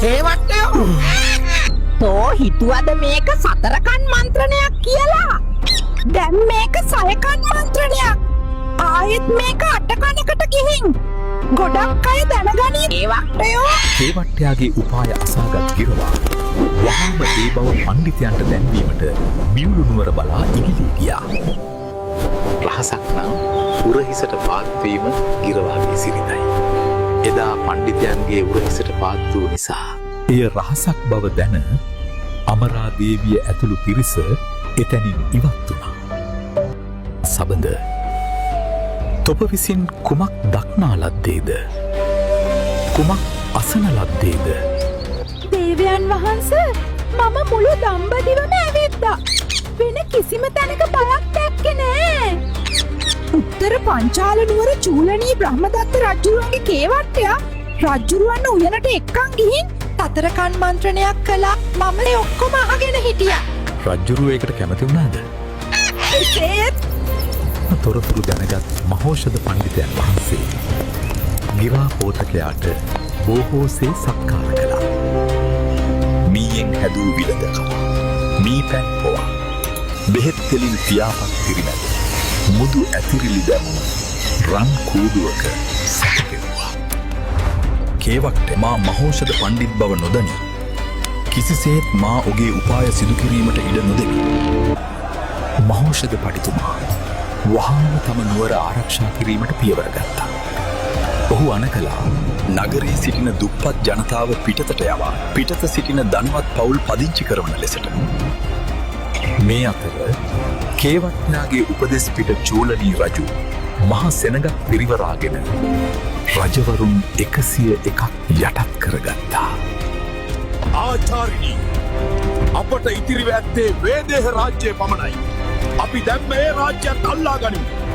හේවට්ටයෝ තෝ හිතුවද මේක සතරකන් මන්ත්‍රණයක් කියලා? දැන් මේක සයකන් මන්ත්‍රණයක්. ආයෙත් මේක අටකනකට ගිහින් ගොඩක් අය දැනගනී. හේවට්ටයෝ හේවට්ටයාගේ උපාය අසාගත් ගිරවා වහාම ඒ බව පණ්ඩිතයන්ට දැන්වීමට මියුළු නුවර බලා ඉගිලී ගියා. රහසක් නම් උරහිසට පාත්වීම ගිරවාගේ සිරිතයි. එදා පණ්ඩිතයන්ගේ උරහිසට පාත් වූ නිසා එය රහසක් බව දැන අමරාදේවිය ඇතුළු පිරිස එතැනින් ඉවත් වුණා. සබඳ තොප විසින් කුමක් දක්නා ලද්දේද? කුමක් අසන ලද්දේද? දේවයන් වහන්ස, මම මුළු දම්බදිවම ඇවිද්දා. වෙන කිසිම තැනක බයක් දැක්කේ නෑ. උත්තර පංචාල නුවර චූලනී බ්‍රහ්මදත්ත රජුරුවන්ගේ කේවට්ටයා රජුරුවන්ව උයනට එක්කන් ගිහින් සතරකන් මන්ත්‍රණයක් කළා. මම ඒ ඔක්කොම අහගෙන හිටියා. රජ්ජුරුව ඒකට කැමති වුණාද? ඒත් තොරතුරු දැනගත් මහෝෂධ පණ්ඩිතයන් වහන්සේ ගිරා පෝතකයාට බොහෝසේ සත්කාර කළා. මීයෙන් හැදූ විලදකම, මී පැන් පොවා, බෙහෙත් තෙලින් පියාපත් පිරිමැද, මුදු ඇතිරිලි දැමුණු රන් කූඩුවක සැකපෙරුවා. කේවට්ට මා මහෝෂධ පණ්ඩිත් බව නොදනි කිසිසේත් මා ඔගේ උපාය සිදු කිරීමට ඉඩ නොදෙමි. මහෝෂධ පඬිතුමා වහාම තම නුවර ආරක්ෂා කිරීමට පියවර ගත්තා. ඔහු අනකලා නගරයේ සිටින දුප්පත් ජනතාව පිටතට යවා පිටත සිටින ධනවත් පවුල් පදිංචි කරවන ලෙසට. මේ අතර කේවට්ටයාගේ උපදෙස් පිට චූලනී රජු මහා සෙනගක් පිරිවරාගෙන රජවරුන් 101ක් යටත් කරගත්තා. ආචාර්යනී, අපට ඉතිරිව ඇත්තේ වේදේහ රාජ්‍යය පමණයි. අපි දැන් මේ රාජ්‍යයත් අල්ලා ගනිමු.